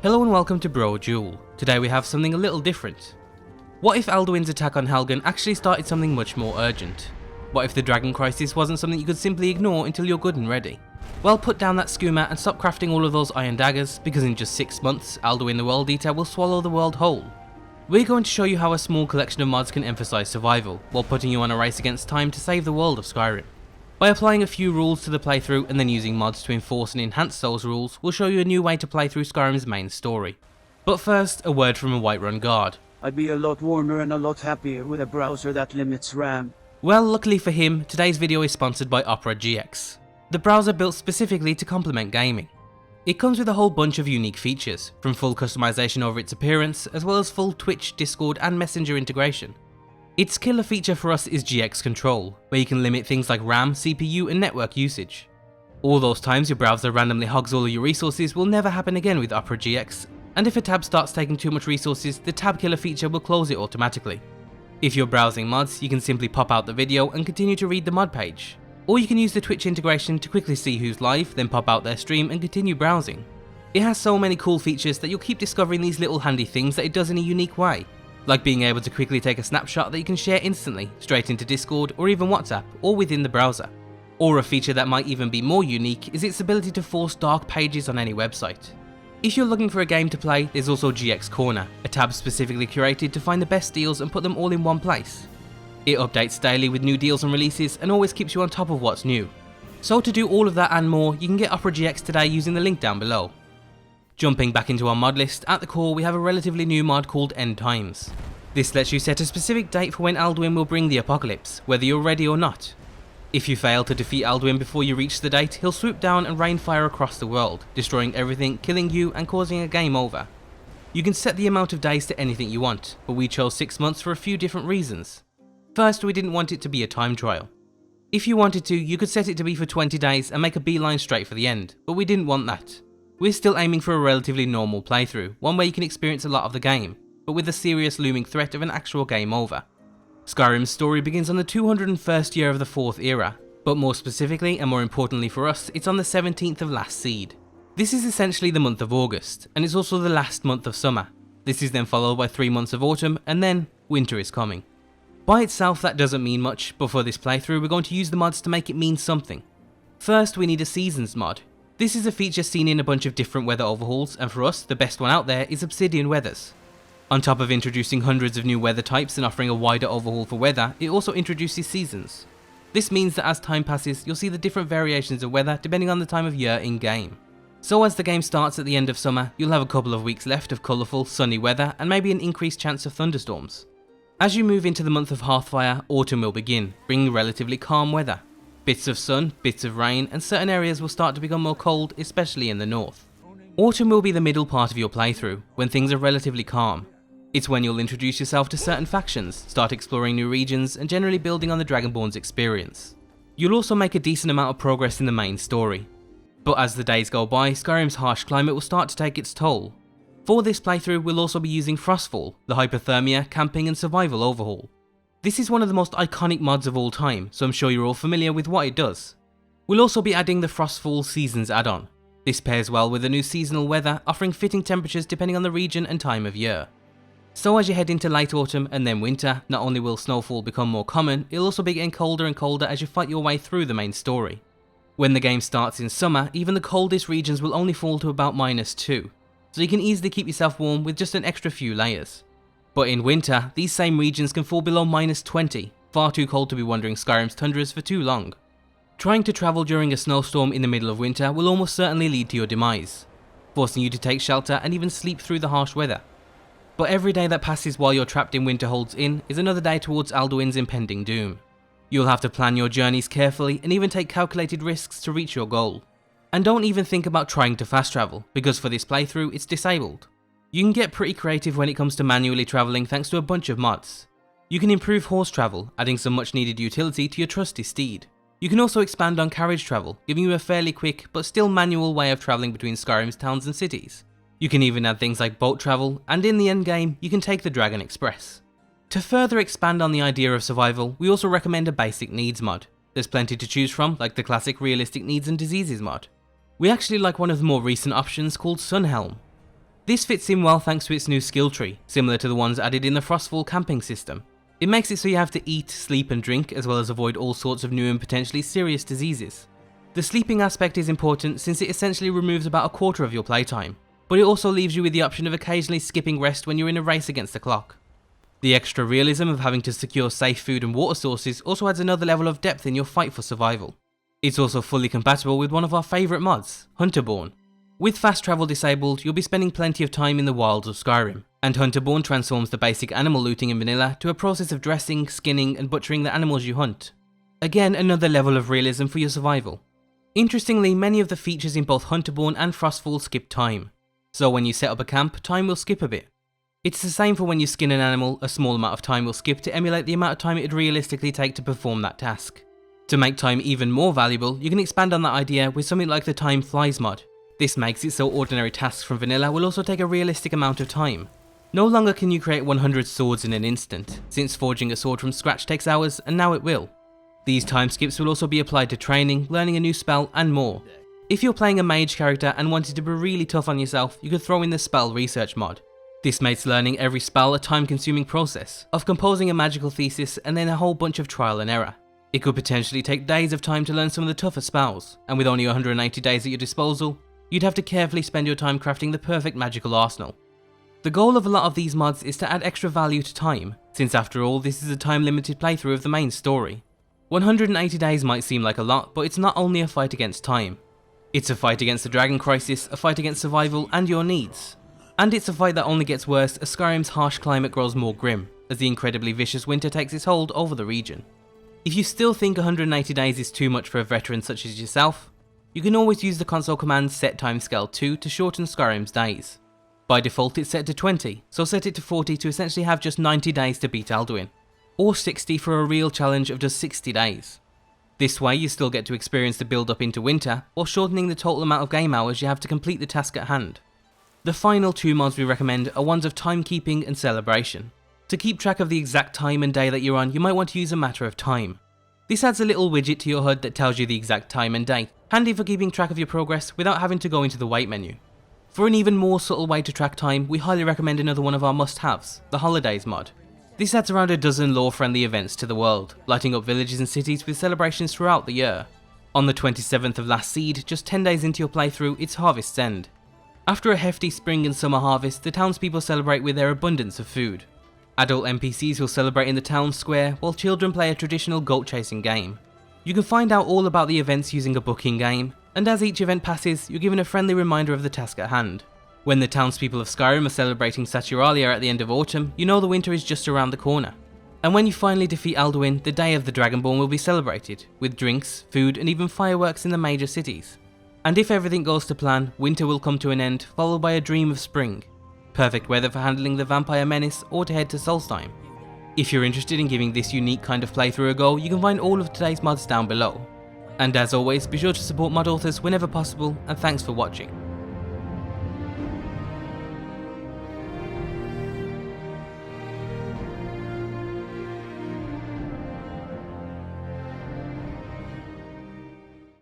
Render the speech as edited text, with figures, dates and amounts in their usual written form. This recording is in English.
Hello and welcome to Brodual. Today we have something a little different. What if Alduin's attack on Helgen actually started something much more urgent? What if the Dragon Crisis wasn't something you could simply ignore until you're good and ready? Well, put down that skooma and stop crafting all of those iron daggers, because in just 6 months, Alduin the World Eater will swallow the world whole. We're going to show you how a small collection of mods can emphasize survival, while putting you on a race against time to save the world of Skyrim. By applying a few rules to the playthrough and then using mods to enforce and enhance those rules, we'll show you a new way to play through Skyrim's main story. But first, a word from a Whiterun guard. I'd be a lot warmer and a lot happier with a browser that limits RAM. Well, luckily for him, today's video is sponsored by Opera GX, the browser built specifically to complement gaming. It comes with a whole bunch of unique features, from full customization over its appearance, as well as full Twitch, Discord and Messenger integration. Its killer feature for us is GX Control, where you can limit things like RAM, CPU and network usage. All those times your browser randomly hogs all of your resources will never happen again with Opera GX, and if a tab starts taking too much resources, the tab killer feature will close it automatically. If you're browsing mods, you can simply pop out the video and continue to read the mod page. Or you can use the Twitch integration to quickly see who's live, then pop out their stream and continue browsing. It has so many cool features that you'll keep discovering these little handy things that it does in a unique way. Like being able to quickly take a snapshot that you can share instantly, straight into Discord or even WhatsApp, or within the browser. Or a feature that might even be more unique is its ability to force dark pages on any website. If you're looking for a game to play, there's also GX Corner, a tab specifically curated to find the best deals and put them all in one place. It updates daily with new deals and releases and always keeps you on top of what's new. So to do all of that and more, you can get Opera GX today using the link down below. Jumping back into our mod list, at the core we have a relatively new mod called End Times. This lets you set a specific date for when Alduin will bring the apocalypse, whether you're ready or not. If you fail to defeat Alduin before you reach the date, he'll swoop down and rain fire across the world, destroying everything, killing you and causing a game over. You can set the amount of days to anything you want, but we chose 6 months for a few different reasons. First, we didn't want it to be a time trial. If you wanted to, you could set it to be for 20 days and make a beeline straight for the end, but we didn't want that. We're still aiming for a relatively normal playthrough, one where you can experience a lot of the game, but with the serious looming threat of an actual game over. Skyrim's story begins on the 201st year of the 4th era, but more specifically and more importantly for us, it's on the 17th of last seed. This is essentially the month of August, and it's also the last month of summer. This is then followed by 3 months of autumn, and then winter is coming. By itself that doesn't mean much, but for this playthrough we're going to use the mods to make it mean something. First we need a Seasons mod. This is a feature seen in a bunch of different weather overhauls, and for us, the best one out there is Obsidian weathers. On top of introducing hundreds of new weather types and offering a wider overhaul for weather, it also introduces seasons. This means that as time passes, you'll see the different variations of weather depending on the time of year in game. So as the game starts at the end of summer, you'll have a couple of weeks left of colourful, sunny weather and maybe an increased chance of thunderstorms. As you move into the month of Hearthfire, autumn will begin, bringing relatively calm weather. Bits of sun, bits of rain, and certain areas will start to become more cold, especially in the north. Autumn will be the middle part of your playthrough, when things are relatively calm. It's when you'll introduce yourself to certain factions, start exploring new regions, and generally building on the Dragonborn's experience. You'll also make a decent amount of progress in the main story. But as the days go by, Skyrim's harsh climate will start to take its toll. For this playthrough, we'll also be using Frostfall, the hypothermia, camping and survival overhaul. This is one of the most iconic mods of all time, so I'm sure you're all familiar with what it does. We'll also be adding the Frostfall Seasons add-on. This pairs well with the new seasonal weather, offering fitting temperatures depending on the region and time of year. So as you head into late autumn and then winter, not only will snowfall become more common, it'll also be getting colder and colder as you fight your way through the main story. When the game starts in summer, even the coldest regions will only fall to about -2, so you can easily keep yourself warm with just an extra few layers. But in winter, these same regions can fall below -20, far too cold to be wandering Skyrim's tundras for too long. Trying to travel during a snowstorm in the middle of winter will almost certainly lead to your demise, forcing you to take shelter and even sleep through the harsh weather. But every day that passes while you're trapped in Winterhold's Inn is another day towards Alduin's impending doom. You'll have to plan your journeys carefully and even take calculated risks to reach your goal. And don't even think about trying to fast travel, because for this playthrough it's disabled. You can get pretty creative when it comes to manually travelling thanks to a bunch of mods. You can improve horse travel, adding some much needed utility to your trusty steed. You can also expand on carriage travel, giving you a fairly quick but still manual way of travelling between Skyrim's towns and cities. You can even add things like boat travel, and in the endgame, you can take the Dragon Express. To further expand on the idea of survival, we also recommend a basic needs mod. There's plenty to choose from, like the classic realistic needs and diseases mod. We actually like one of the more recent options called Sunhelm. This fits in well thanks to its new skill tree, similar to the ones added in the Frostfall camping system. It makes it so you have to eat, sleep and drink, as well as avoid all sorts of new and potentially serious diseases. The sleeping aspect is important since it essentially removes about a quarter of your playtime, but it also leaves you with the option of occasionally skipping rest when you're in a race against the clock. The extra realism of having to secure safe food and water sources also adds another level of depth in your fight for survival. It's also fully compatible with one of our favourite mods, Hunterborn. With fast travel disabled, you'll be spending plenty of time in the wilds of Skyrim, and Hunterborn transforms the basic animal looting in vanilla to a process of dressing, skinning and butchering the animals you hunt. Again, another level of realism for your survival. Interestingly, many of the features in both Hunterborn and Frostfall skip time, so when you set up a camp, time will skip a bit. It's the same for when you skin an animal, a small amount of time will skip to emulate the amount of time it would realistically take to perform that task. To make time even more valuable, you can expand on that idea with something like the Time Flies mod. This makes it so ordinary tasks from vanilla will also take a realistic amount of time. No longer can you create 100 swords in an instant, since forging a sword from scratch takes hours, and now it will. These time skips will also be applied to training, learning a new spell, and more. If you're playing a mage character and wanted to be really tough on yourself, you could throw in the spell research mod. This makes learning every spell a time-consuming process, of composing a magical thesis and then a whole bunch of trial and error. It could potentially take days of time to learn some of the tougher spells, and with only 180 days at your disposal, you'd have to carefully spend your time crafting the perfect magical arsenal. The goal of a lot of these mods is to add extra value to time, since after all this is a time-limited playthrough of the main story. 180 days might seem like a lot, but it's not only a fight against time. It's a fight against the dragon crisis, a fight against survival and your needs. And it's a fight that only gets worse as Skyrim's harsh climate grows more grim, as the incredibly vicious winter takes its hold over the region. If you still think 180 days is too much for a veteran such as yourself, you can always use the console command set timescale 2 to shorten Skyrim's days. By default it's set to 20, so set it to 40 to essentially have just 90 days to beat Alduin, or 60 for a real challenge of just 60 days. This way you still get to experience the build up into winter, while shortening the total amount of game hours you have to complete the task at hand. The final two mods we recommend are ones of timekeeping and celebration. To keep track of the exact time and day that you're on, you might want to use a matter of time. This adds a little widget to your HUD that tells you the exact time and date, handy for keeping track of your progress without having to go into the wait menu. For an even more subtle way to track time, we highly recommend another one of our must-haves, the Holidays mod. This adds around a dozen lore-friendly events to the world, lighting up villages and cities with celebrations throughout the year. On the 27th of last seed, just 10 days into your playthrough, it's Harvest's End. After a hefty spring and summer harvest, the townspeople celebrate with their abundance of food. Adult NPCs will celebrate in the town square, while children play a traditional goat chasing game. You can find out all about the events using a book in game, and as each event passes, you're given a friendly reminder of the task at hand. When the townspeople of Skyrim are celebrating Saturalia at the end of autumn, you know the winter is just around the corner. And when you finally defeat Alduin, the day of the Dragonborn will be celebrated, with drinks, food and even fireworks in the major cities. And if everything goes to plan, winter will come to an end, followed by a dream of spring. Perfect weather for handling the vampire menace or to head to Solstheim. If you're interested in giving this unique kind of playthrough a go, you can find all of today's mods down below. And as always, be sure to support mod authors whenever possible, and thanks for watching.